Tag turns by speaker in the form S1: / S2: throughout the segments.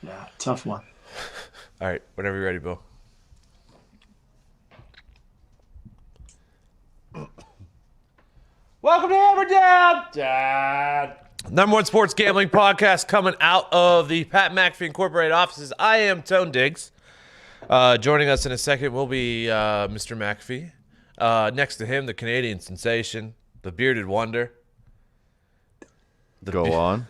S1: Yeah, tough one.
S2: All right, whenever you're ready, Bill. Welcome to Hammer Dahn, Dad. Number one sports gambling podcast coming out of the Pat McAfee Incorporated offices. I am Tone Diggs. Joining us in a second will be Mr. McAfee. Next to him, the Canadian sensation, the bearded wonder.
S3: Go on.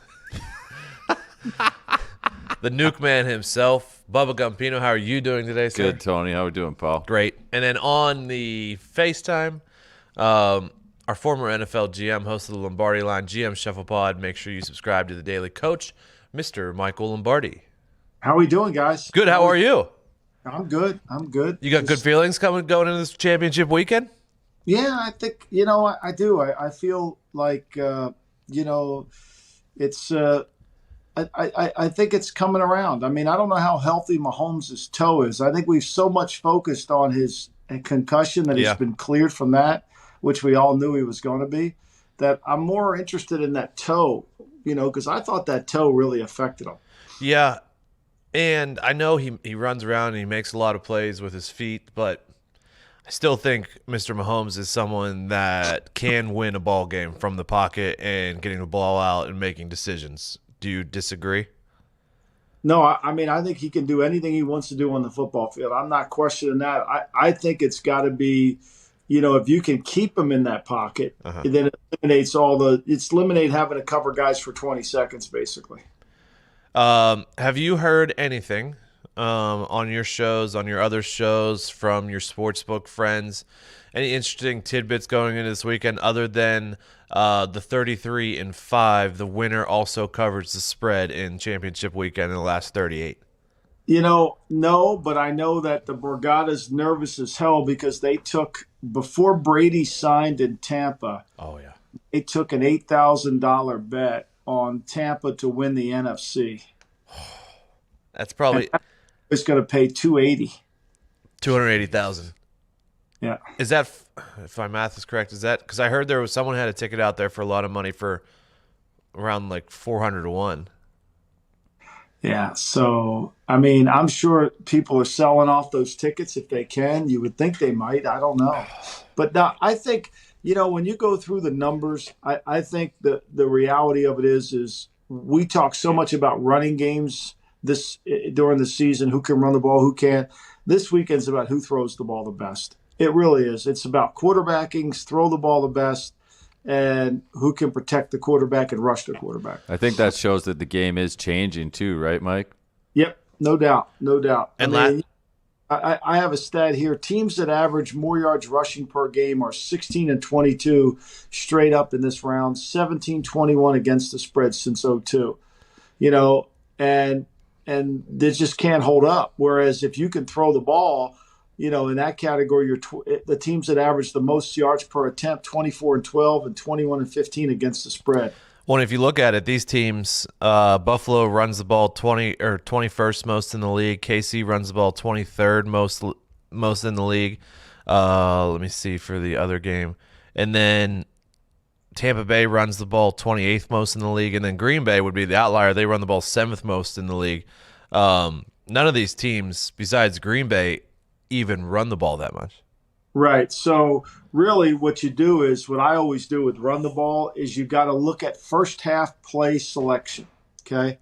S2: The nuke man himself, Bubba Gumpino. How are you doing today, sir?
S3: Good, Tony. How are we doing, Paul?
S2: Great. And then on the FaceTime, our former NFL GM, host of the Lombardi line, GM Shuffle Pod. Make sure you subscribe to the Daily Coach, Mr. Michael Lombardi.
S1: How are we doing, guys?
S2: Good. How are you?
S1: I'm good. You
S2: You got good feelings going into this championship weekend?
S1: Yeah, I think, I do. I feel like, it's I think it's coming around. I mean, I don't know how healthy Mahomes' toe is. I think we've so much focused on his concussion that he's been cleared from that, which we all knew he was going to be, that I'm more interested in that toe, because I thought that toe really affected him.
S2: Yeah, and I know he runs around and he makes a lot of plays with his feet, but I still think Mr. Mahomes is someone that can win a ball game from the pocket and getting the ball out and making decisions. Do you disagree?
S1: No, I mean, I think he can do anything he wants to do on the football field. I'm not questioning that. I think it's got to be, if you can keep him in that pocket, then it eliminates eliminate having to cover guys for 20 seconds, basically.
S2: Have you heard anything on your shows, on your other shows, from your sportsbook friends? Any interesting tidbits going into this weekend other than the 33-5? The winner also covers the spread in championship weekend in the last 38.
S1: No, but I know that the Borgata's nervous as hell because they took, before Brady signed in Tampa, they took an $8,000 bet on Tampa to win the NFC.
S2: That's probably
S1: it's going to pay
S2: $280,000.
S1: Yeah.
S2: Is that, if my math is correct, is that, because I heard there was someone had a ticket out there for a lot of money for around like 400 to 1.
S1: Yeah. So, I mean, I'm sure people are selling off those tickets if they can. You would think they might. I don't know. But now, I think, when you go through the numbers, I think the reality of it is we talk so much about running games during the season, who can run the ball, who can't. This weekend's about who throws the ball the best. It really is. It's about quarterbacking, throw the ball the best, and who can protect the quarterback and rush the quarterback.
S3: I think that shows that the game is changing too, right, Mike?
S1: Yep, no doubt.
S2: And
S1: I have a stat here. Teams that average more yards rushing per game are 16-22 straight up in this round, 17-21 against the spread since 2002. And they just can't hold up. Whereas if you can throw the ball, in that category, the teams that average the most yards per attempt, 24-12 and 21-15 against the spread.
S2: Well, if you look at it, these teams, Buffalo runs the ball 21st most in the league. KC runs the ball 23rd most in the league. Let me see for the other game. And then Tampa Bay runs the ball 28th most in the league. And then Green Bay would be the outlier. They run the ball 7th most in the league. None of these teams, besides Green Bay, even run the ball that much.
S1: Right. So really what you do is, what I always do with run the ball is you got to look at first half play selection. Okay.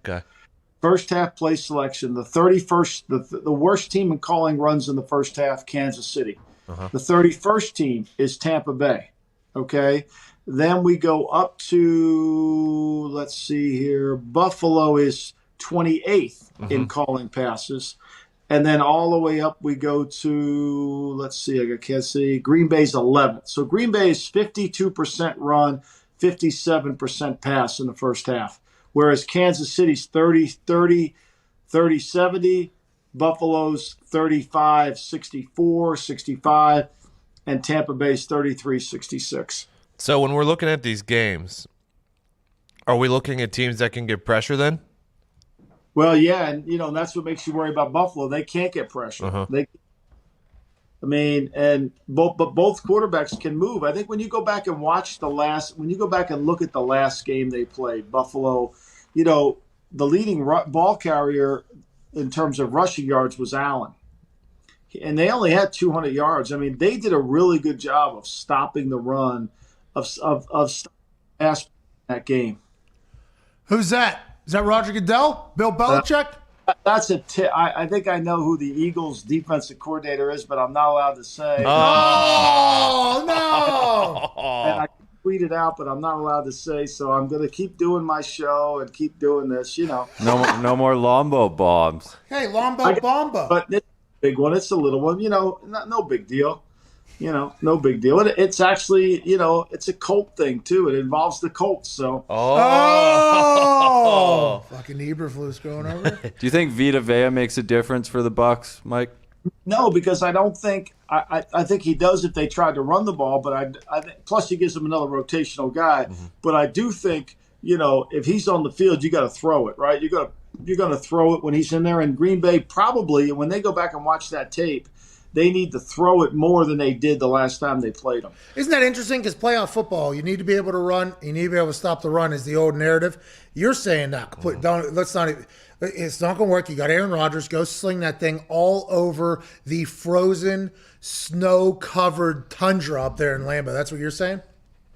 S1: First half play selection. The 31st, the worst team in calling runs in the first half, Kansas City. The 31st team is Tampa Bay. Okay. Then we go up to, let's see here, Buffalo is 28th in calling passes. And then all the way up we go to, let's see, I can't see, Green Bay's 11th. So Green Bay is 52% run, 57% pass in the first half. Whereas Kansas City's 30-70, Buffalo's 35-64, 65, and Tampa Bay's 33-66.
S2: So when we're looking at these games, are we looking at teams that can get pressure then?
S1: Well, yeah, and that's what makes you worry about Buffalo. They can't get pressure. But both quarterbacks can move. I think when you go back and look at the last game they played, Buffalo, the leading ball carrier in terms of rushing yards was Allen. And they only had 200 yards. I mean, they did a really good job of stopping the run of pass in that game.
S4: Who's that? Is that Roger Goodell? Bill Belichick?
S1: That's a tip. I think I know who the Eagles defensive coordinator is, but I'm not allowed to say.
S4: Oh, no.
S1: And I tweeted out, but I'm not allowed to say, so I'm going to keep doing my show and keep doing this,
S3: No more Lombo bombs.
S4: Hey, Lombo Bombo.
S1: But it's a big one. It's a little one, no big deal. No big deal. It's actually, it's a Colt thing, too. It involves the Colts, so.
S4: Oh! Fucking Eberflus going over.
S3: Do you think Vita Vea makes a difference for the Bucs, Mike?
S1: No, because I don't think I think he does if they tried to run the ball, but plus he gives them another rotational guy. Mm-hmm. But I do think, if he's on the field, you got to throw it, right? You're going to throw it when he's in there. And Green Bay probably, when they go back and watch that tape, they need to throw it more than they did the last time they played them.
S4: Isn't that interesting? Because playoff football, you need to be able to run. You need to be able to stop the run is the old narrative. You're saying that. It's not going to work. You got Aaron Rodgers. Go sling that thing all over the frozen, snow-covered tundra up there in Lambeau. That's what you're saying?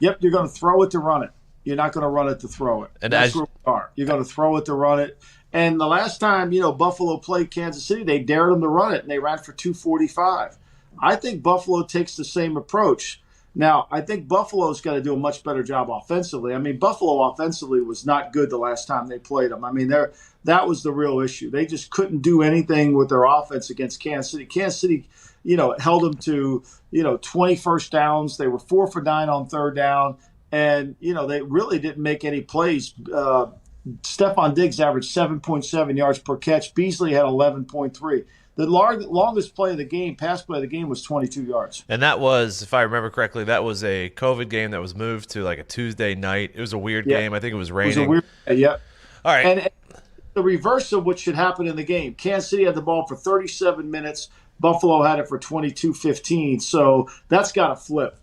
S1: Yep, you're going to throw it to run it. You're not going to run it to throw it.
S2: And
S1: that's where we are. You're going to throw it to run it. And the last time, Buffalo played Kansas City, they dared them to run it, and they ran for 245. I think Buffalo takes the same approach. Now, I think Buffalo's got to do a much better job offensively. I mean, Buffalo offensively was not good the last time they played them. I mean, that was the real issue. They just couldn't do anything with their offense against Kansas City. Kansas City, held them to, 20 first downs. They were 4 for 9 on third down. And, they really didn't make any plays. Stephon Diggs averaged 7.7 yards per catch. Beasley had 11.3. The longest play of the game, pass play of the game, was 22 yards.
S2: And that was, if I remember correctly, that was a COVID game that was moved to like a Tuesday night. It was a weird game. I think it was raining.
S1: It was a weird, yeah.
S2: All right.
S1: And the reverse of what should happen in the game. Kansas City had the ball for 37 minutes. Buffalo had it for 22-15. So that's got to flip.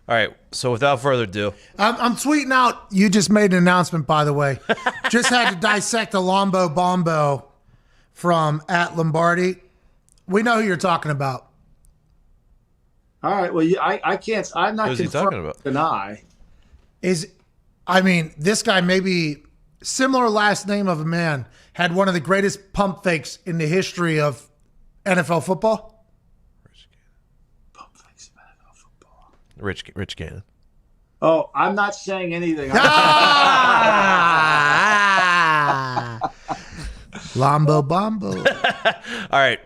S2: All right, so without further ado.
S4: I'm tweeting out, you just made an announcement, by the way. Just had to dissect a Lombo Bombo from at Lombardi. We know who you're talking about.
S1: All right, well, I can't, I'm not
S2: Who's he talking about?
S1: Deny.
S4: This guy maybe similar last name of a man, had one of the greatest pump fakes in the history of NFL football.
S2: Rich Gannon.
S1: Oh, I'm not saying anything.
S4: Lombo Bombo.
S2: All right.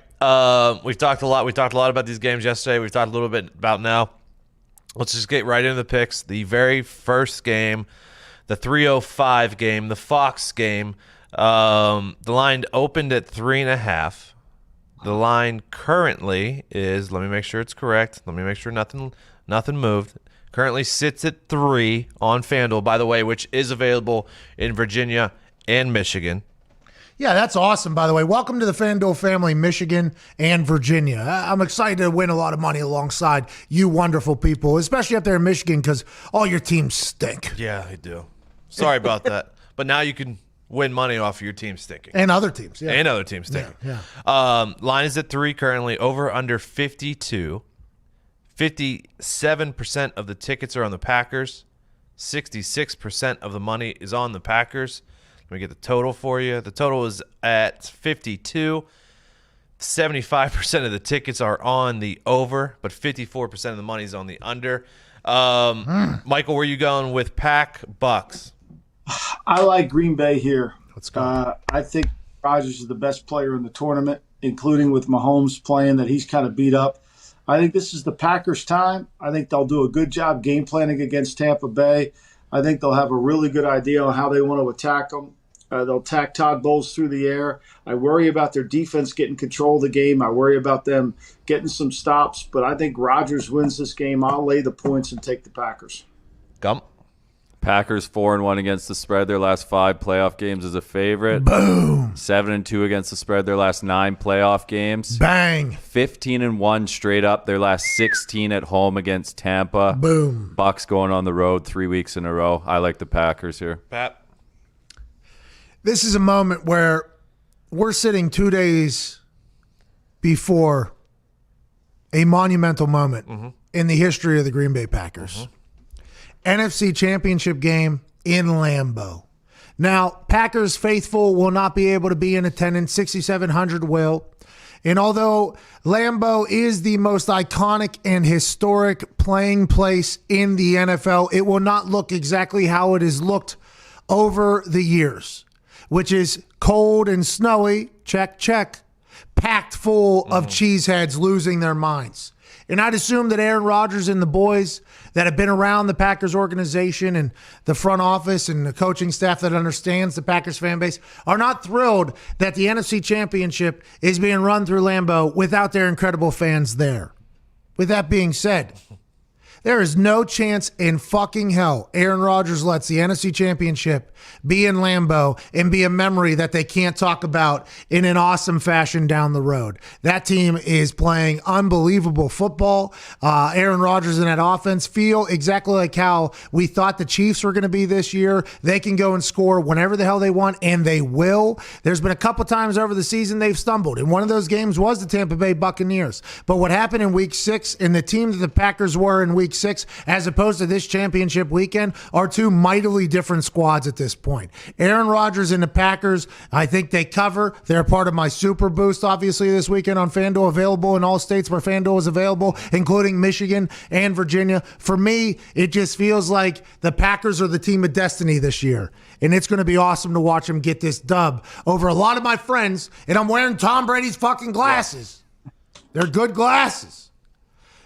S2: We've talked a lot. We talked a lot about these games yesterday. We've talked a little bit about now. Let's just get right into the picks. The very first game, the 3:05 game, the Fox game. The line opened at 3.5. The line currently is, let me make sure it's correct. Let me make sure nothing moved. Currently sits at 3 on FanDuel, by the way, which is available in Virginia and Michigan.
S4: Yeah, that's awesome, by the way. Welcome to the FanDuel family, Michigan and Virginia. I'm excited to win a lot of money alongside you wonderful people, especially up there in Michigan because all your teams stink.
S2: Yeah, they do. Sorry about that. But now you can win money off of your team stinking.
S4: And other teams, yeah.
S2: And other teams stinking.
S4: Yeah.
S2: Line is at 3 currently, over under 52. 57% of the tickets are on the Packers. 66% of the money is on the Packers. Let me get the total for you. The total is at 52. 75% of the tickets are on the over, but 54% of the money is on the under. Michael, where are you going with Pack Bucks?
S1: I like Green Bay here.
S4: Let's go.
S1: I think Rodgers is the best player in the tournament, including with Mahomes playing that he's kind of beat up. I think this is the Packers' time. I think they'll do a good job game planning against Tampa Bay. I think they'll have a really good idea on how they want to attack them. They'll attack Todd Bowles through the air. I worry about their defense getting control of the game. I worry about them getting some stops. But I think Rodgers wins this game. I'll lay the points and take the Packers.
S2: Gump.
S3: Packers 4-1 against the spread their last 5 playoff games as a favorite.
S4: Boom.
S3: 7-2 against the spread their last 9 playoff games.
S4: Bang.
S3: 15-1 straight up their last 16 at home against Tampa.
S4: Boom.
S3: Bucks going on the road 3 weeks in a row. I like the Packers here.
S2: Pat.
S4: This is a moment where we're sitting 2 days before a monumental moment in the history of the Green Bay Packers. NFC Championship game in Lambeau. Now, Packers faithful will not be able to be in attendance. 6,700 will. And although Lambeau is the most iconic and historic playing place in the NFL, it will not look exactly how it has looked over the years, which is cold and snowy, check, check, packed full of cheeseheads losing their minds. And I'd assume that Aaron Rodgers and the boys that have been around the Packers organization and the front office and the coaching staff that understands the Packers fan base are not thrilled that the NFC Championship is being run through Lambeau without their incredible fans there. With that being said, there is no chance in fucking hell Aaron Rodgers lets the NFC Championship be in Lambeau and be a memory that they can't talk about in an awesome fashion down the road. That team is playing unbelievable football. Aaron Rodgers and that offense feel exactly like how we thought the Chiefs were going to be this year. They can go and score whenever the hell they want, and they will. There's been a couple times over the season they've stumbled, and one of those games was the Tampa Bay Buccaneers. But what happened in Week 6 and the team that the Packers were in Week 6 as opposed to this championship weekend are two mightily different squads at this point. Aaron Rodgers and the Packers, I think they cover. They're part of my Super Boost, obviously, this weekend on FanDuel, available in all states where FanDuel is available, including Michigan and Virginia. For me, it just feels like the Packers are the team of destiny this year, and it's going to be awesome to watch them get this dub over a lot of my friends, and I'm wearing Tom Brady's fucking glasses. They're good glasses.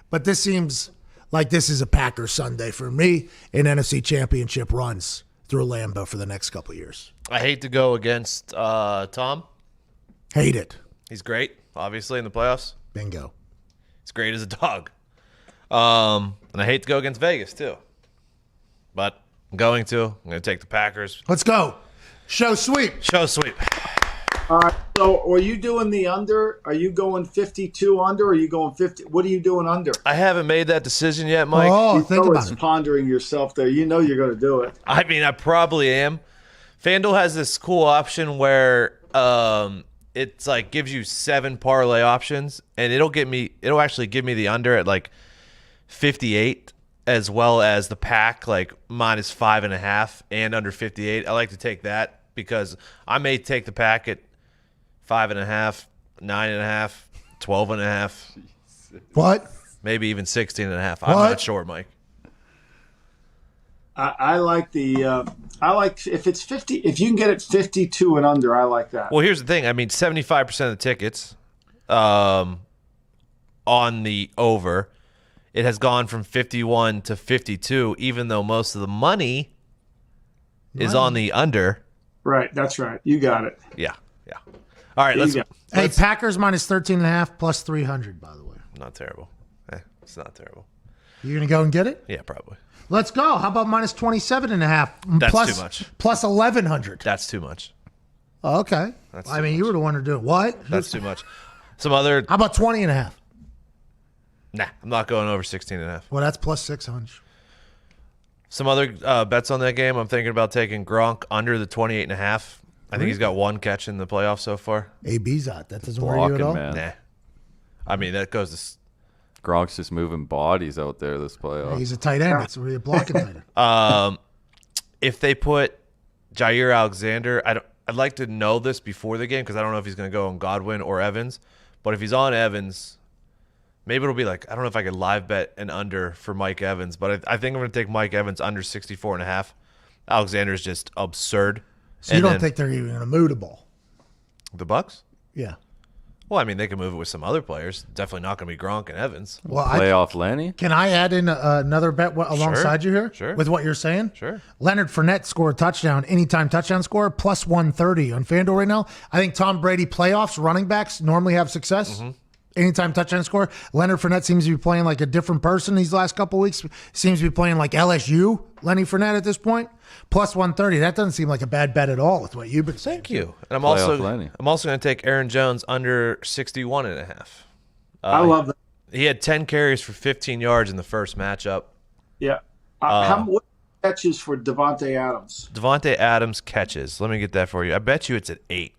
S4: But this seems like this is a Packers Sunday for me in NFC Championship runs through Lambeau for the next couple of years.
S2: I hate to go against Tom.
S4: Hate it.
S2: He's great, obviously, in the playoffs.
S4: Bingo.
S2: He's great as a dog. And I hate to go against Vegas, too. But I'm going to take the Packers.
S4: Let's go. Show sweep.
S2: Show sweep.
S1: All right. So, are you doing the under? Are you going 52 under? Or are you going 50? What are you doing under?
S2: I haven't made that decision yet, Mike.
S4: Oh, think about it.
S1: Pondering yourself there. You know you're going to do it.
S2: I mean, I probably am. FanDuel has this cool option where it's like gives you 7 parlay options, and it'll actually give me the under at like 58, as well as the pack like minus 5.5 and under 58. I like to take that because I may take the pack at 5.5, 9.5, 12.5.
S4: What?
S2: Maybe even 16.5. I'm not sure, Mike.
S1: I like if it's 50. If you can get it 52 and under, I like that.
S2: Well, here's the thing. I mean, 75% of the tickets on the over, it has gone from 51 to 52, even though most of the money is on the under.
S1: Right. That's right. You got it.
S2: Yeah. All right, let's
S4: Hey, Packers minus 13.5 plus 300, by the way.
S2: Not terrible. It's not terrible.
S4: You going to go and get it?
S2: Yeah, probably.
S4: Let's go. How about minus 27.5?
S2: That's too much.
S4: Plus 1,100.
S2: That's too much.
S4: Oh, okay.
S2: That's too much.
S4: You were the one to do it. What?
S2: That's too much. Some other...
S4: How about 20.5?
S2: Nah, I'm not going over 16.5.
S4: Well, that's plus 600.
S2: Some other bets on that game. I'm thinking about taking Gronk under the 28.5. I think he's got 1 catch in the playoffs so far.
S4: AB's out. That doesn't worry you at all?
S3: Man.
S2: Nah. I mean, that goes to...
S3: Gronk's just moving bodies out there this playoff.
S4: He's a tight end. That's where you're blocking tight end.
S2: If they put Jair Alexander, I'd like to know this before the game because I don't know if he's going to go on Godwin or Evans. But if he's on Evans, maybe it'll be like, I don't know if I could live bet an under for Mike Evans, but I think I'm going to take Mike Evans under 64.5. Alexander's just absurd.
S4: So you don't think they're even going to move the ball?
S2: The Bucks?
S4: Yeah.
S2: Well, I mean, they can move it with some other players. Definitely not going to be Gronk and Evans.
S4: Well,
S3: Playoff Lenny?
S4: Can I add in another bet alongside you here?
S2: Sure.
S4: With what you're saying?
S2: Sure.
S4: Leonard Fournette scored a touchdown, anytime touchdown score, plus 130 on FanDuel right now. I think Tom Brady playoffs, running backs normally have success. Mm-hmm. Anytime touchdown score. Leonard Fournette seems to be playing like a different person these last couple of weeks. Seems to be playing like LSU, Lenny Fournette at this point. Plus 130. That doesn't seem like a bad bet at all with what you've been saying.
S2: Thank you. And I'm also going to take Aaron Jones under 61.5.
S1: I love that.
S2: He had 10 carries for 15 yards in the first matchup.
S1: Yeah. What catches for Devontae Adams?
S2: Devontae Adams catches. Let me get that for you. I bet you it's at 8.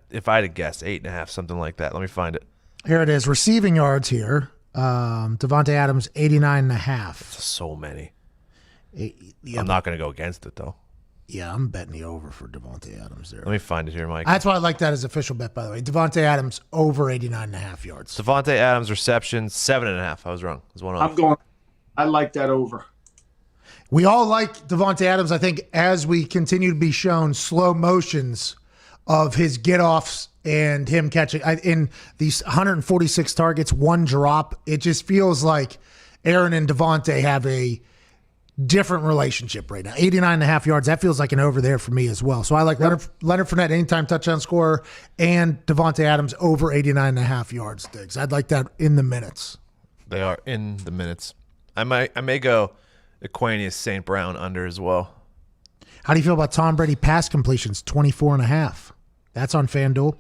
S2: if I had to guess, 8.5, something like that. Let me find it.
S4: Here it is. Receiving yards here. Devontae Adams, 89.5.
S2: So many.
S4: Yeah,
S2: I'm not going to go against it, though.
S4: Yeah, I'm betting the over for Devontae Adams there.
S2: Let me find it here, Mike.
S4: That's why I like that as official bet, by the way. Devontae Adams, over 89.5 yards.
S2: Devontae Adams reception, 7.5. I was wrong. There's one off.
S1: I like that over.
S4: We all like Devontae Adams. I think as we continue to be shown slow motions of his get-offs and him catching in these 146 targets, one drop, it just feels like Aaron and Devontae have a different relationship right now. 89.5 yards, that feels like an over there for me as well. So I like Leonard Fournette, anytime touchdown scorer, and Devontae Adams over 89.5 yards, Diggs. I'd like that in the minutes.
S2: They are in the minutes. I may go Aquanius St. Brown under as well.
S4: How do you feel about Tom Brady pass completions? 24.5. That's on FanDuel.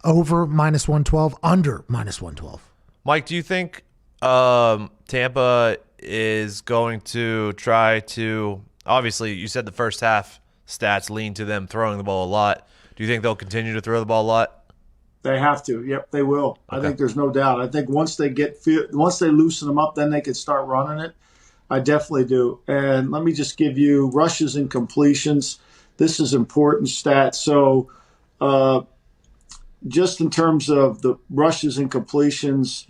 S4: Over -112, under -112.
S2: Mike, do you think Tampa is going to try to, obviously you said the first half stats lean to them throwing the ball a lot. Do you think they'll continue to throw the ball a lot?
S1: They have to. Yep, they will. Okay. I think there's no doubt. I think once they loosen them up, then they can start running it. I definitely do. And let me just give you rushes and completions. This is important stat. So just in terms of the rushes and completions,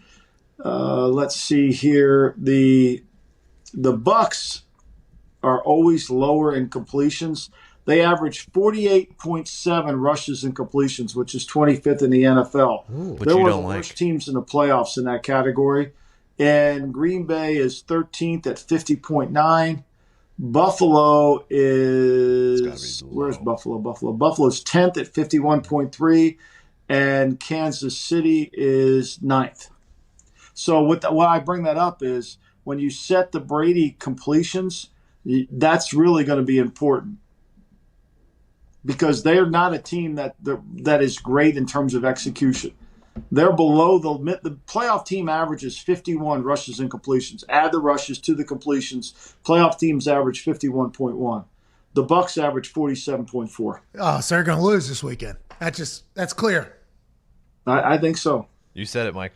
S1: let's see here. The Bucks are always lower in completions. They average 48.7 rushes and completions, which is 25th in the NFL. They're one of the worst teams in the playoffs in that category. And Green Bay is 13th at 50.9. Buffalo is – where's Buffalo? Buffalo's 10th at 51.3. And Kansas City is 9th. So why I bring that up is when you set the Brady completions, that's really going to be important because they're not a team that is great in terms of execution. They're below the playoff team averages 51 rushes and completions. Add the rushes to the completions. Playoff teams average 51.1. The Bucks average 47.4.
S4: Oh, so they're going to lose this weekend. That's clear.
S1: I think so.
S2: You said it, Mike.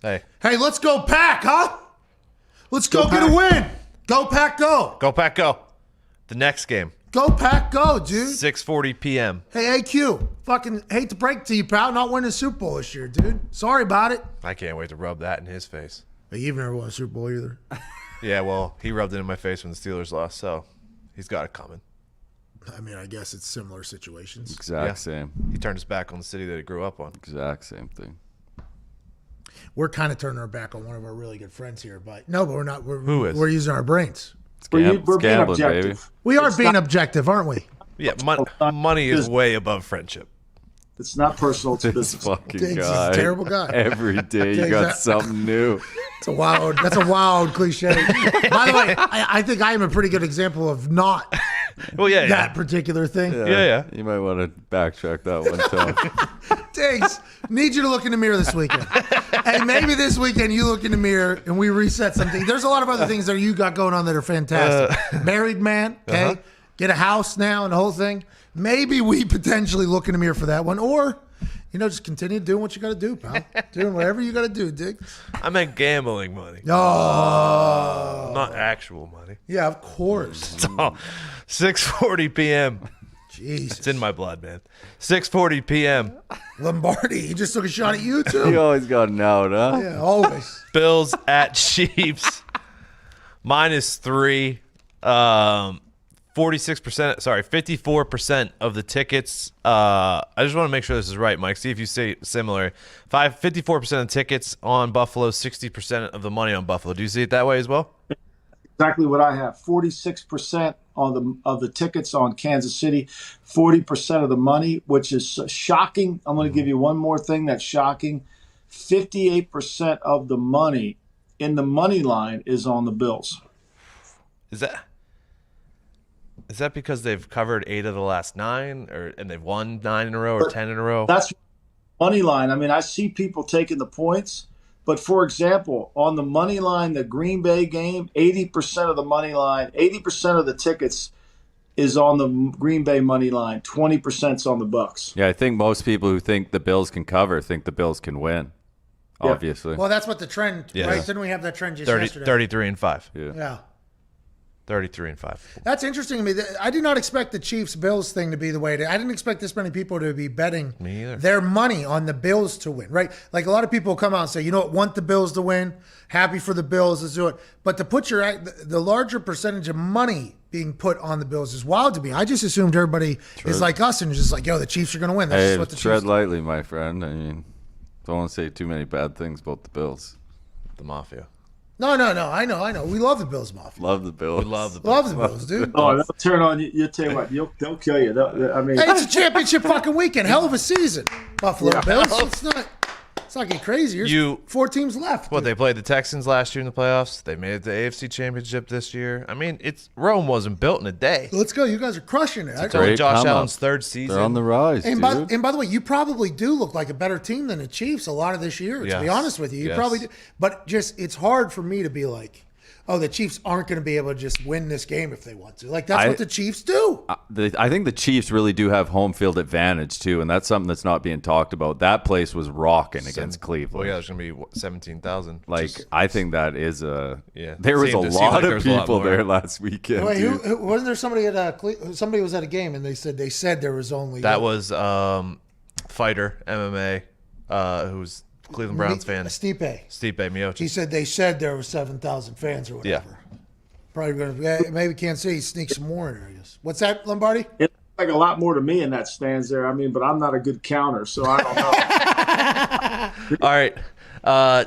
S2: Hey,
S4: let's go Pack, huh? Let's go get a win. Go Pack, go.
S2: Go Pack, go. The next game.
S4: Go Pack, go, dude.
S2: 6:40 p.m.
S4: Hey, AQ. Fucking hate to break to you, pal. Not winning the Super Bowl this year, dude. Sorry about it.
S2: I can't wait to rub that in his face.
S4: But you've never won a Super Bowl either.
S2: Yeah, well, he rubbed it in my face when the Steelers lost, so he's got it coming.
S4: I mean, I guess it's similar situations.
S3: Exact same.
S2: He turned his back on the city that he grew up on.
S3: Exact same thing.
S4: We're kind of turning our back on one of our really good friends here, but we're not.
S2: Who is?
S4: We're using our brains.
S1: We're being objective.
S3: Baby.
S4: We are being objective, aren't we?
S2: Yeah, money is way above friendship.
S1: It's not personal. It's
S3: This
S1: business.
S3: fucking
S4: Diggs is
S3: guy.
S4: a terrible guy.
S3: Every day you
S4: Diggs,
S3: got something new.
S4: That's a wild cliche. By the way, I think I am a pretty good example of not that particular thing.
S2: Yeah.
S3: You might want to backtrack that one time.
S4: Diggs, need you to look in the mirror this weekend. Hey, maybe this weekend you look in the mirror and we reset something. There's a lot of other things that you got going on that are fantastic. Married man, okay? Get a house now and the whole thing. Maybe we potentially look in the mirror for that one. Or, just continue doing what you got to do, pal. Doing whatever you got to do, Diggs.
S2: I meant gambling money.
S4: Oh.
S2: Not actual money.
S4: Yeah, of course.
S2: 6:40 p.m.
S4: Jesus.
S2: It's in my blood, man. 6:40 p.m.
S4: Lombardi, he just took a shot at you, too.
S3: You always got an out, huh?
S4: Yeah, always.
S2: Bills at Chiefs. -3. 46%, 54% of the tickets. I just want to make sure this is right, Mike. See if you say similar. 54% of the tickets on Buffalo, 60% of the money on Buffalo. Do you see it that way as well?
S1: Exactly what I have. 46% of the tickets on Kansas City, 40% of the money, which is shocking. I'm going to give you one more thing that's shocking. 58% of the money in the money line is on the Bills.
S2: Is that because they've covered 8 of the last 9, and they've won 9 in a row or 10 in a row?
S1: That's money line. I mean, I see people taking the points, but for example, on the money line, the Green Bay game, 80% of the money line, 80% of the tickets is on the Green Bay money line. 20% is on the Bucks.
S3: Yeah, I think most people who think the Bills can cover think the Bills can win.
S1: Yeah.
S3: Obviously.
S4: Well, that's what the trend,
S2: Yes.
S4: right? Didn't we have that trend just
S2: 30,
S4: yesterday?
S2: 33-5.
S4: Yeah.
S2: 33-5.
S4: That's interesting to me. I did not expect the Chiefs-Bills thing to be the way it is. I didn't expect this many people to be betting
S2: Me either.
S4: their money on the Bills to win, right? Like a lot of people come out and say, you know what, want the Bills to win, happy for the Bills, let's do it. But to put the larger percentage of money being put on the Bills is wild to me. I just assumed everybody is like us and just like, yo, the Chiefs are going to win. That's just what the
S3: tread
S4: Chiefs do.
S3: lightly, my friend. I mean, don't want to say too many bad things about the Bills.
S2: The Mafia.
S4: No. I know. We love the Bills Mafia.
S3: Love the Bills.
S2: We love the Bills.
S4: Love the Bills, dude.
S1: Oh, they'll turn on you. You tell you what, they'll kill you. I mean,
S4: Hey, it's a championship fucking weekend. Hell of a season. Buffalo Bills. It's not getting crazy. There's 4 teams left.
S2: What, they played the Texans last year in the playoffs. They made it to the AFC Championship this year. I mean, Rome wasn't built in a day.
S4: Let's go. You guys are crushing it.
S2: It's only
S3: Great
S2: Josh
S3: come up.
S2: Allen's 3rd season.
S3: They're on the rise,
S4: And
S3: dude.
S4: by the way, you probably do look like a better team than the Chiefs a lot of this year, to be
S2: Yes.
S4: honest with you. You
S2: Yes.
S4: probably do. But just it's hard for me to be like, oh, the Chiefs aren't going to be able to just win this game if they want to. Like, that's what the Chiefs do.
S3: I think the Chiefs really do have home field advantage, too, and that's something that's not being talked about. That place was rocking against Cleveland.
S2: Well, yeah, there's going to be 17,000.
S3: Like, I think that is
S2: Yeah.
S3: There was
S2: Seemed
S3: a
S2: like
S3: lot
S2: there
S3: of
S2: was a lot
S3: people
S2: more.
S3: there last weekend.
S4: Wait,
S3: dude.
S4: who wasn't there somebody at somebody was at a game and they said there was only
S2: That was fighter, MMA, who's a Cleveland Browns fan.
S4: Stipe.
S2: Stipe Miocic.
S4: He said they said there were 7,000 fans or whatever.
S2: Yeah.
S4: Probably going to maybe Kansas City sneak some more in there. I guess. What's that, Lombardi?
S1: it's like a lot more to me in that stands there. I mean, but I'm not a good counter, so I don't know.
S2: All right.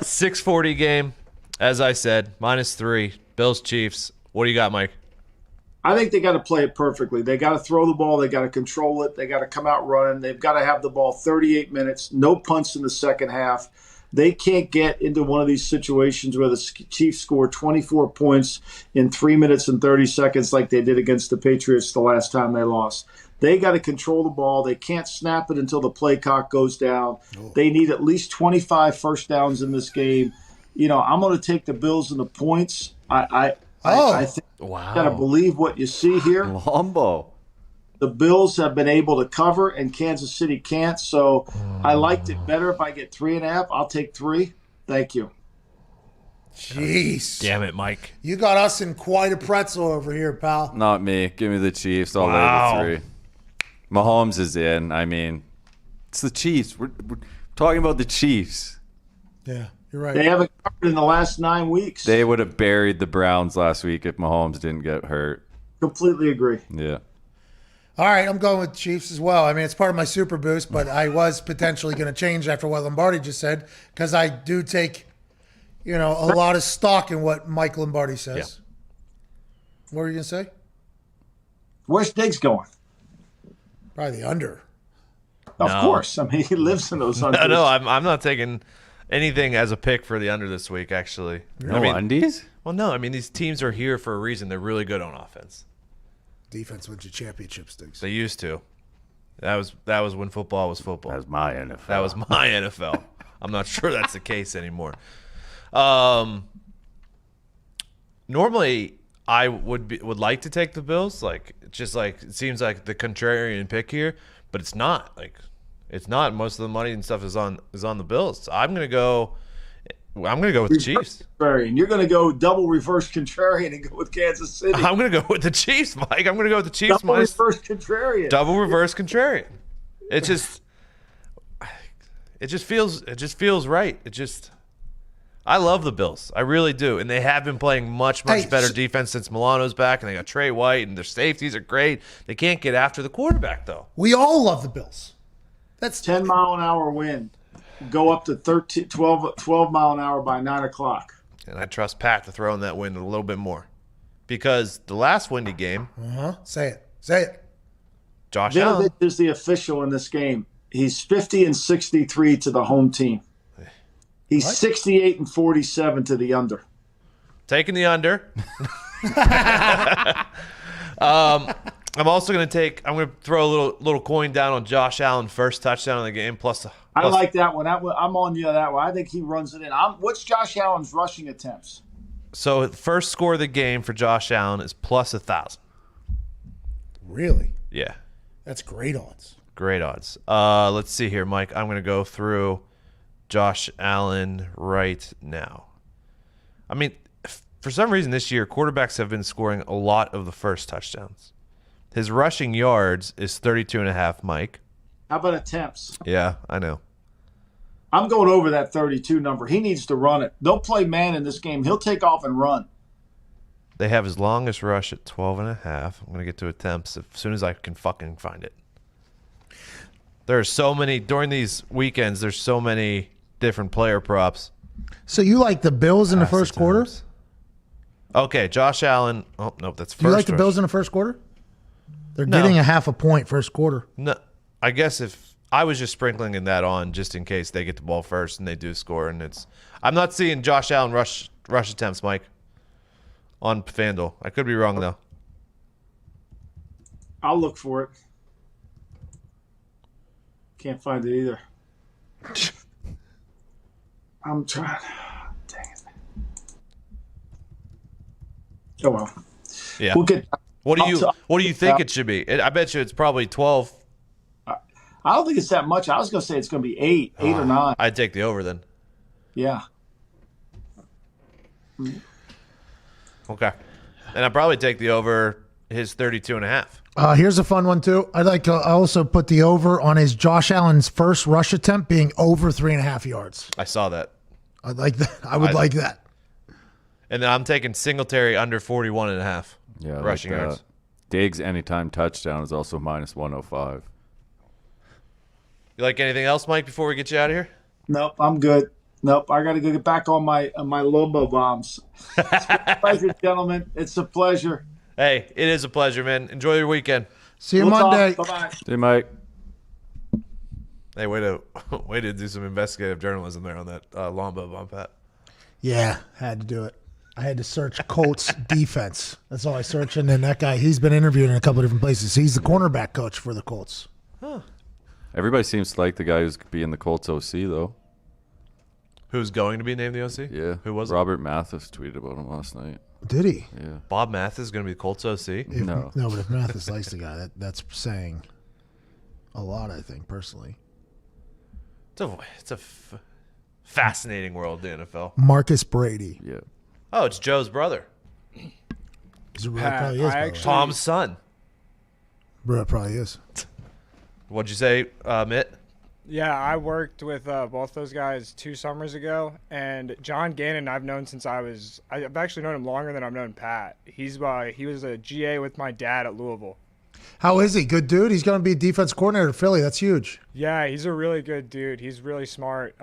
S2: 640 game, as I said, -3. Bills Chiefs. What do you got, Mike?
S1: I think they got to play it perfectly. They got to throw the ball. They got to control it. They got to come out running. They've got to have the ball 38 minutes, no punts in the second half. They can't get into one of these situations where the Chiefs score 24 points in 3 minutes and 30 seconds like they did against the Patriots the last time they lost. They got to control the ball. They can't snap it until the play clock goes down. They need at least 25 first downs in this game. You know, I'm going to take the Bills and the points. I think
S2: Wow.
S1: you got to believe what you see here.
S3: Lombo.
S1: The Bills have been able to cover, and Kansas City can't. So I liked it better if I get 3.5. I'll take 3. Thank you.
S4: Jeez.
S2: Damn it, Mike.
S4: You got us in quite a pretzel over here, pal.
S3: Not me. Give me the Chiefs. I'll
S2: Wow.
S3: lay the 3. Mahomes is in. I mean, it's the Chiefs. We're talking about the Chiefs.
S4: Yeah, you're right.
S1: They haven't covered in the last 9 weeks.
S3: They would have buried the Browns last week if Mahomes didn't get hurt.
S1: Completely agree.
S3: Yeah.
S4: All right, I'm going with Chiefs as well. I mean, it's part of my super boost, but I was potentially going to change after what Lombardi just said because I do take, a lot of stock in what Mike Lombardi says.
S2: Yeah.
S4: What were you going to say?
S1: Where's Diggs going?
S4: Probably the under.
S1: Of
S2: No.
S1: course. I mean, he lives in those unders.
S2: No, I'm not taking anything as a pick for the under this week, actually.
S3: No undies?
S2: Well, no. I mean, these teams are here for a reason. They're really good on offense.
S4: Defense wins you championships, Diggs.
S2: They used to. That was when football was football.
S3: That's my NFL.
S2: That was my NFL. I'm not sure that's the case anymore. Normally, I would like to take the Bills. Like, it's just like it seems like the contrarian pick here, but it's not. Like, it's not. Most of the money and stuff is on the Bills. So I'm gonna go with the Chiefs.
S1: Contrarian. You're going to go double reverse contrarian and go with Kansas City.
S2: I'm gonna go with the Chiefs, Mike. I'm gonna go with the Chiefs.
S1: Double reverse contrarian.
S2: Double reverse contrarian. It just feels right. I love the Bills. I really do. And they have been playing much better defense since Milano's back, and they got Trey White, and their safeties are great. They can't get after the quarterback, though.
S4: We all love the Bills. That's
S1: 10-mile-an-hour wind. Go up to 12 mile an hour by 9 o'clock.
S2: And I trust Pat to throw in that wind a little bit more. Because the last windy game,
S4: Say it.
S2: Josh Allen.
S1: Vinovich is the official in this game. He's 50-63 to the home team. He's 68-47 to the under.
S2: Taking the under. I'm also going to throw a little coin down on Josh Allen first touchdown in the game plus
S1: I like that one. I'm on you on that one. I think he runs it in. What's Josh Allen's rushing attempts?
S2: So first score of the game for Josh Allen is plus 1,000.
S4: Really?
S2: Yeah.
S4: That's great odds.
S2: Great odds. Let's see here, Mike. I'm going to go through Josh Allen right now. I mean, for some reason this year, quarterbacks have been scoring a lot of the first touchdowns. His rushing yards is 32.5, Mike.
S1: How about attempts?
S2: Yeah, I know.
S1: I'm going over that 32 number. He needs to run it. They'll play man in this game. He'll take off and run.
S2: They have his longest rush at 12.5. I'm going to get to attempts as soon as I can fucking find it. There are so many, during these weekends, there's so many different player props.
S4: So you like the Bills in the first quarter?
S2: Okay, Josh Allen. Oh, nope, that's first.
S4: You like the Bills in the first quarter? They're getting a half a point first quarter.
S2: No, I guess if I was just sprinkling in that on just in case they get the ball first and they do score, and I'm not seeing Josh Allen rush attempts, Mike, on FanDuel. I could be wrong though.
S1: I'll look for it. Can't find it either. I'm trying. Dang it. Oh well.
S2: Yeah.
S1: We'll get.
S2: What do you think it should be? I bet you it's probably 12.
S1: I don't think it's that much. I was going to say it's going to be 8 or 9.
S2: I'd take the over then.
S1: Yeah.
S2: Okay. And I'd probably take the over his 32.5.
S4: Here's a fun one too. I'd like to also put the over on his Josh Allen's first rush attempt being over 3.5 yards.
S2: I saw that.
S4: I'd like that. I would like that.
S2: And then I'm taking Singletary under 41.5 rushing
S3: like
S2: yards.
S3: Diggs anytime touchdown is also minus 105.
S2: You like anything else, Mike, before we get you out of here?
S1: Nope, I'm good. Nope, I got to go get back on my Lombo bombs. It's a pleasure, gentlemen. It's a pleasure.
S2: Hey, it is a pleasure, man. Enjoy your weekend.
S4: See you Monday.
S1: Bye-bye.
S3: See you, Mike.
S2: Hey, way to do some investigative journalism there on that Lombo bomb, Pat.
S4: Yeah, had to do it. I had to search Colts defense. That's all I searched. And then that guy, he's been interviewed in a couple of different places. He's the cornerback coach for the Colts.
S2: Huh.
S3: Everybody seems to like the guy who's being the Colts OC, though.
S2: Who's going to be named the OC?
S3: Yeah.
S2: Who was it?
S3: Robert Mathis tweeted about him last night.
S4: Did he?
S3: Yeah.
S2: Bob Mathis is going to be the Colts OC?
S3: No.
S4: No, but if Mathis likes the guy, that's saying a lot, I think, personally.
S2: It's a fascinating world, the NFL.
S4: Marcus Brady.
S3: Yeah.
S2: Oh, it's Joe's brother.
S4: Is it really? Probably is. Probably.
S2: Tom's son.
S4: Bro, it probably is.
S2: What'd you say, Mitt?
S5: Yeah, I worked with both those guys 2 summers ago, and John Gannon I've known since I've actually known him longer than I've known Pat. He was a GA with my dad at Louisville.
S4: How is he? Good dude? He's going to be defense coordinator at Philly. That's huge.
S5: Yeah, he's a really good dude. He's really smart.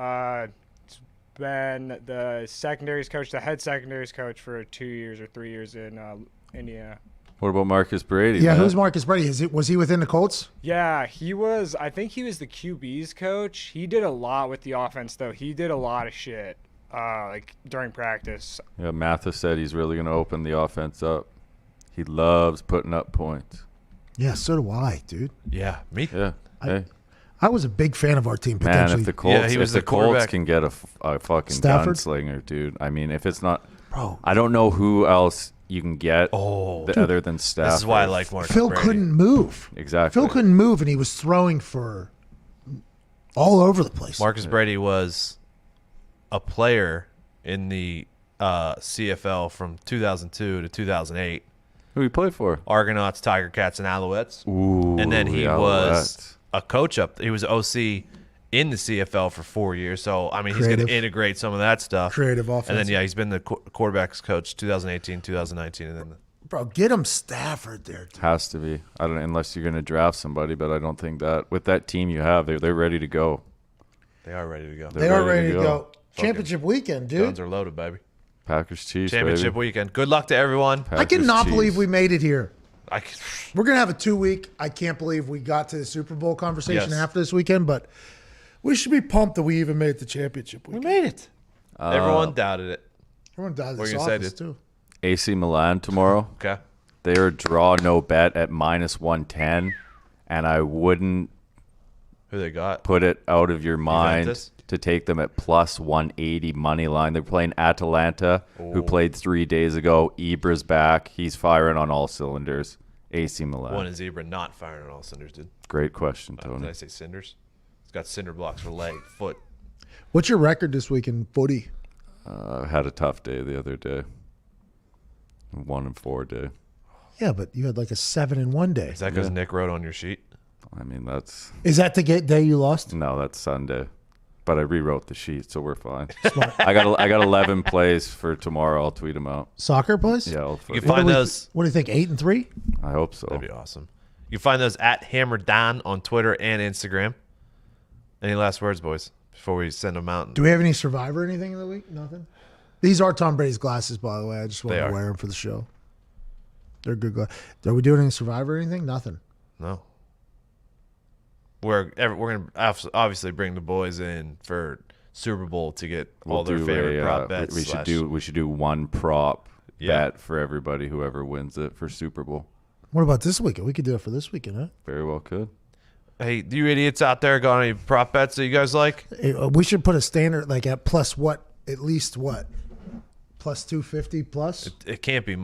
S5: He's been the secondaries coach, the head secondaries coach for 2 years or 3 years in Indiana.
S3: What about Marcus Brady?
S4: Yeah,
S3: man?
S4: who's Marcus Brady? Was he within the Colts?
S5: Yeah, he was. I think he was the QB's coach. He did a lot with the offense, though. He did a lot of shit, like during practice.
S3: Yeah, Mathis said he's really going to open the offense up. He loves putting up points.
S4: Yeah, so do I, dude.
S2: Yeah, me.
S3: Yeah. Hey.
S4: I was a big fan of our team.
S3: Man,
S4: Potentially,
S3: if the Colts,
S2: he was
S3: if the
S2: the
S3: Colts
S2: quarterback.
S3: can get a fucking
S4: Stafford?
S3: gunslinger, dude. I mean, if it's not,
S4: bro,
S3: I don't know who else you can get
S2: Dude,
S3: other than Stafford.
S2: This is why I like Marcus
S4: Phil
S2: Brady.
S4: couldn't move.
S3: Exactly.
S4: Phil couldn't move, and he was throwing for all over the place.
S2: Marcus Brady was a player in the CFL from 2002 to 2008.
S3: Who he played for?
S2: Argonauts, Tiger Cats, and Alouettes.
S3: Ooh,
S2: And then he
S3: the
S2: was
S3: Alouettes.
S2: a coach he was OC in the CFL for 4 years. So, I mean, he's going to integrate some of that stuff.
S4: Creative offense.
S2: And then, yeah, he's been the quarterback's coach 2018, 2019. And then
S4: Bro, get him Stafford there. Dude.
S3: Has to be. I don't unless you're going to draft somebody, but I don't think that with that team you have, they're ready to go.
S2: they are ready to go.
S4: They are ready to go. Championship weekend, dude.
S2: Guns are loaded, baby.
S3: Packers Chiefs,
S2: Championship
S3: baby.
S2: weekend. Good luck to everyone.
S4: I cannot
S3: Chiefs.
S4: believe we made it here.
S2: I,
S4: We're going to have a 2-week. I can't believe we got to the Super Bowl conversation
S2: Yes.
S4: after this weekend, but we should be pumped that we even made the championship
S2: we
S4: weekend.
S2: made it. Everyone doubted it.
S4: Everyone died
S2: What
S4: this
S2: you gonna say,
S4: office,
S2: dude?
S4: too.
S3: AC Milan tomorrow.
S2: Okay.
S3: They're draw no bet at minus 110, and I wouldn't
S2: Who they got?
S3: put it out of your mind
S2: Juventus?
S3: to take them at plus 180 money line. They're playing Atalanta, who played 3 days ago. Ibra's back. He's firing on all cylinders. AC Milan.
S2: When is Zebra not firing on all cinders, dude?
S3: Great question, Tony.
S2: Did I say cinders? It's got cinder blocks for leg, foot.
S4: What's your record this week in footy?
S3: Had a tough day the other day. 1-4 day.
S4: Yeah, but you had like a 7-1 day.
S2: Is that because Nick wrote on your sheet?
S3: I mean, that's...
S4: Is that the day you lost?
S3: No, that's Sunday. But I rewrote the sheet, so we're fine. I got 11 plays for tomorrow. I'll tweet them out.
S4: Soccer plays?
S3: Yeah,
S2: You can find those.
S4: What do you think, 8-3?
S3: I hope so.
S2: That'd be awesome. You can find those at Hammer Dahn on Twitter and Instagram. Any last words, boys, before we send them out?
S4: Do we have any Survivor or anything in the week? Nothing? These are Tom Brady's glasses, by the way. I just want to wear them for the show. They're good glasses. Are we doing any Survivor or anything? Nothing.
S2: No. We're going to obviously bring the boys in for Super Bowl to get all their favorite prop bets.
S3: We should do one prop bet for everybody, whoever wins it, for Super Bowl.
S4: What about this weekend? We could do it for this weekend, huh?
S3: Very well could.
S2: Hey, do you idiots out there got any prop bets that you guys like?
S4: We should put a standard like at plus what? At least what? Plus 250 plus?
S2: It can't be.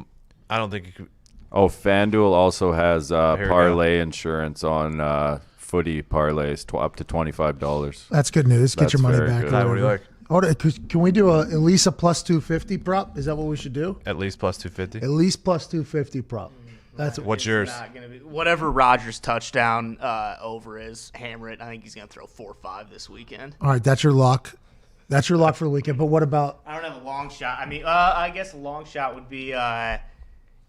S2: I don't think it could.
S3: Oh, FanDuel also has parlay insurance on footy parlays up to $25.
S4: That's good news. Get your money back.
S2: What do you like?
S4: Can we do at least a plus 250 prop? Is that what we should do?
S2: At least plus 250?
S4: At least plus 250 prop.
S2: What's yours?
S6: Not gonna be, whatever Rodgers' touchdown over is, hammer it. I think he's going to throw 4 or 5 this weekend.
S4: All right, that's your lock. That's your lock for the weekend. But what about?
S6: I don't have a long shot. I mean, I guess a long shot would be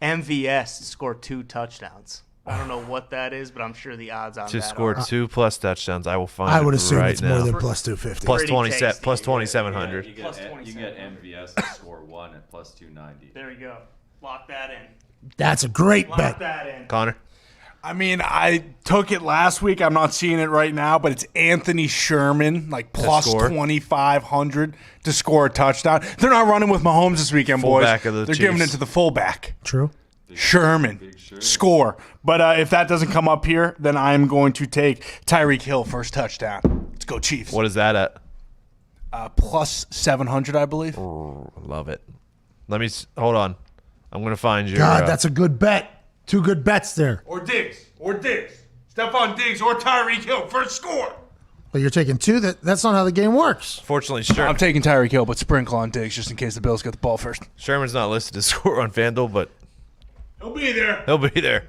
S6: MVS to score 2 touchdowns. I don't know what that is, but I'm sure the odds on
S2: to
S6: that
S2: score
S6: are
S2: 2+ touchdowns. I will find.
S4: I would assume
S2: right
S4: it's
S2: now.
S4: more than plus 250.
S2: Plus
S6: Pretty
S2: 27,
S6: tasty.
S2: plus 2,700.
S3: You get MVS to score 1 at plus 290.
S6: There you go. Lock that in.
S4: That's a great
S6: Lock
S4: bet.
S6: that in.
S2: Connor?
S7: I mean, I took it last week. I'm not seeing it right now, but it's Anthony Sherman, like plus 2,500 to score a touchdown. They're not running with Mahomes this weekend,
S2: Fullback
S7: boys.
S2: of the
S7: They're giving it
S2: Chiefs.
S7: to the fullback.
S4: True.
S7: Sherman. Score. But if that doesn't come up here, then I'm going to take Tyreek Hill first touchdown. Let's go Chiefs.
S2: What is that at?
S7: Plus 700, I believe.
S2: Love it. Let me hold on. I'm going to find you.
S4: God, that's a good bet. 2 good bets there.
S7: Or Diggs. Stephon Diggs or Tyreek Hill first score.
S4: But you're taking 2. That's not how the game works.
S2: Fortunately,
S7: I'm taking Tyreek Hill, but sprinkle on Diggs just in case the Bills get the ball first.
S2: Sherman's not listed to score on FanDuel, but
S7: He'll be there.
S2: he'll be there.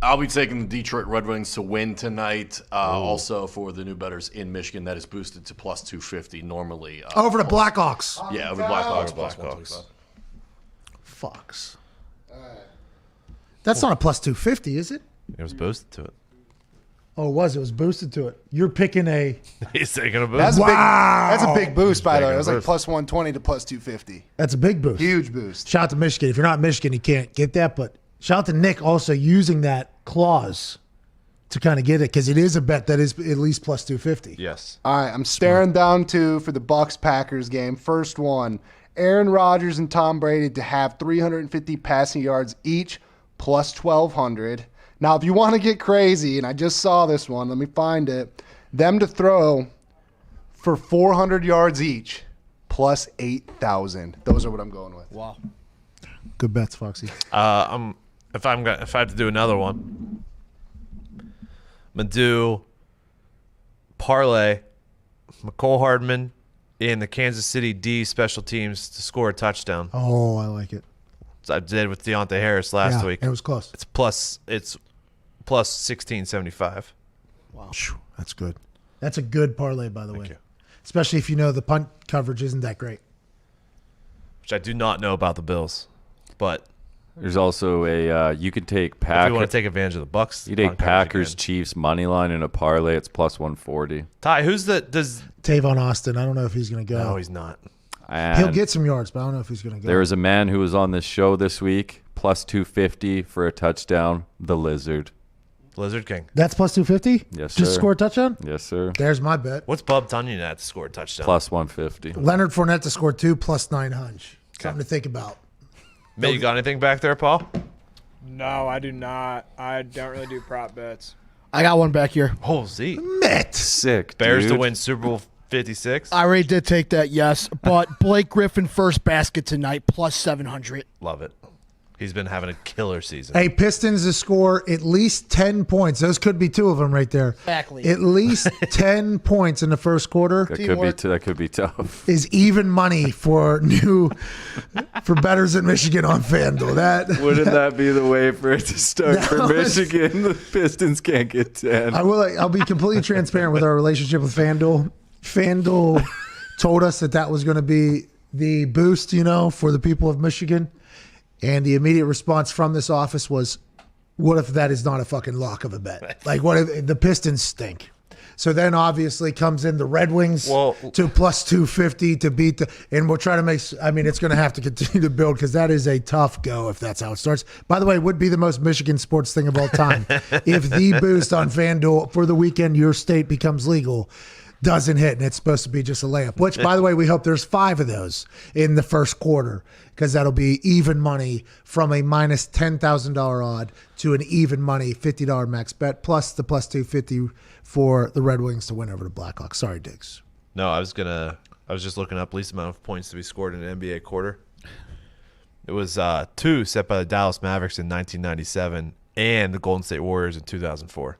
S8: I'll be taking the Detroit Red Wings to win tonight. Also for the new bettors in Michigan, that is boosted to plus 250 normally.
S4: Over the Blackhawks.
S8: Yeah, over Blackhawks plus 125.
S4: Fox. That's not a plus 250, is it?
S2: It was boosted to it.
S4: Oh, it was. It was boosted to it. You're picking a.
S2: He's taking a boost.
S9: That's a big boost, by the way. It was like
S2: boost.
S9: plus 120 to plus 250.
S4: That's a big boost.
S9: Huge boost.
S4: Shout out to Michigan. If you're not Michigan, you can't get that. But shout out to Nick also using that clause to kind of get it because it is a bet that is at least plus 250.
S2: Yes.
S9: All right, I'm staring down 2 for the Bucks-Packers game. First one, Aaron Rodgers and Tom Brady to have 350 passing yards each, plus 1,200. Now, if you want to get crazy, and I just saw this one, let me find it, them to throw for 400 yards each, plus 8,000. Those are what I'm going with.
S7: Wow.
S4: Good bets, Foxy.
S2: If I have to do another one, I'm gonna do parlay McCole Hardman in the Kansas City D special teams to score a touchdown.
S4: Oh, I like it.
S2: So I did with Deontay Harris last week.
S4: It was close.
S2: It's plus 1675.
S4: Wow. That's good. That's a good parlay, by the way.
S2: you.
S4: Especially if you know the punt coverage isn't that great.
S2: Which I do not know about the Bills, but
S3: There's also a you can take
S2: if you want to take advantage of the Bucks,
S3: You take
S2: punt coverage
S3: Packers
S2: again.
S3: Chiefs money line in a parlay. It's plus 140.
S2: Ty, who's the does?
S4: Tavon Austin, I don't know if he's going to go.
S2: No, he's not.
S3: And
S4: He'll get some yards, but I don't know if he's going to go.
S3: There was a man who was on this show this week, plus 250 for a touchdown. The Lizard.
S2: Lizard King.
S4: That's plus 250?
S3: Yes,
S4: Just
S3: sir.
S4: score a touchdown?
S3: Yes, sir.
S4: There's my bet.
S2: What's Bub Tunyon at to score a touchdown?
S3: Plus 150.
S4: Leonard Fournette to score 2 plus 900. Something to think about.
S2: May, you got anything back there, Paul?
S5: No, I do not. I don't really do prop bets.
S10: I got one back here.
S2: Oh, Z.
S4: Met.
S3: Sick,
S2: Bears
S3: dude.
S2: to win Super Bowl 56.
S10: I already did take that, yes. But Blake Griffin first basket tonight, plus 700.
S2: Love it. He's been having a killer season.
S4: Hey, Pistons to score at least 10 points. Those could be two of them right there.
S10: Exactly.
S4: At least 10 points in the first quarter.
S3: That could be tough.
S4: Is even money for bettors in Michigan on FanDuel.
S3: Wouldn't that be the way for it to start for Michigan? The Pistons can't get 10.
S4: I'll be completely transparent with our relationship with FanDuel. FanDuel told us that was going to be the boost, for the people of Michigan. And the immediate response from this office was, what if that is not a fucking lock of a bet? Like, what if the Pistons stink? So then obviously comes in the Red Wings to plus 250 to beat and we'll try to it's going to have to continue to build because that is a tough go if that's how it starts. By the way, it would be the most Michigan sports thing of all time if the boost on FanDuel for the weekend your state becomes legal doesn't hit, and it's supposed to be just a layup, which, by the way, we hope there's 5 of those in the first quarter because that'll be even money from a minus $10,000 odd to an even money $50 max bet, plus the plus 250 for the Red Wings to win over the Blackhawks. Sorry, Diggs.
S2: No, I was just looking up least amount of points to be scored in an NBA quarter. It was 2 set by the Dallas Mavericks in 1997 and the Golden State Warriors in 2004.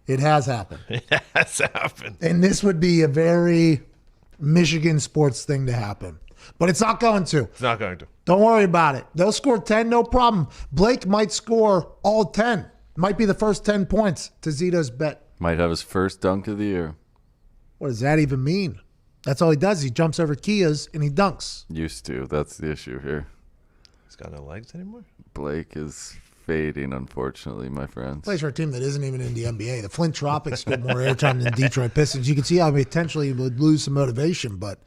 S4: It has happened.
S2: It has happened.
S4: And this would be a very Michigan sports thing to happen. But it's not going to.
S2: It's not going to.
S4: Don't worry about it. They'll score 10, no problem. Blake might score all 10. Might be the first 10 points to Zito's bet.
S3: Might have his first dunk of the year.
S4: What does that even mean? That's all he does. He jumps over Kias and he dunks.
S3: Used to. That's the issue here.
S2: He's got no legs anymore?
S3: Blake is fading, unfortunately, my friends.
S4: Plays for a team that isn't even in the NBA. The Flint Tropics get more airtime than Detroit Pistons. You can see how potentially he would lose some motivation, but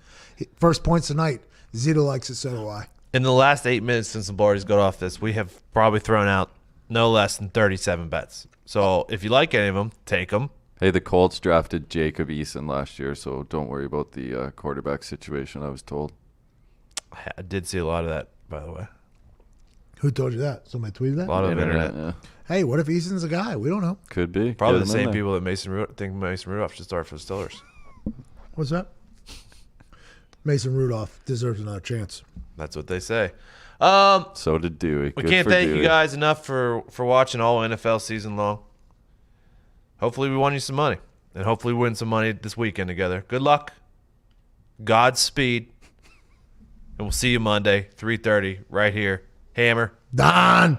S4: first points tonight, Zito likes it, so do I.
S2: In the last 8 minutes since Lombardi's got off this, we have probably thrown out no less than 37 bets. So if you like any of them, take them.
S3: Hey, the Colts drafted Jacob Eason last year, so don't worry about the quarterback situation, I was told.
S2: I did see a lot of that, by the way.
S4: Who told you that? Somebody tweeted that?
S2: A lot of internet.
S3: Yeah.
S4: Hey, what if Eason's a guy? We don't know.
S3: Could be.
S2: Probably the same people that think Mason Rudolph should start for the Steelers.
S4: What's that? Mason Rudolph deserves another chance.
S2: That's what they say.
S3: So did Dewey.
S2: We
S3: Good
S2: can't
S3: for
S2: thank
S3: Dewey.
S2: you guys enough for watching all NFL season long. Hopefully we won you some money. And hopefully we win some money this weekend together. Good luck. Godspeed. And we'll see you Monday, 3:30, right here. Hammer
S4: Dahn.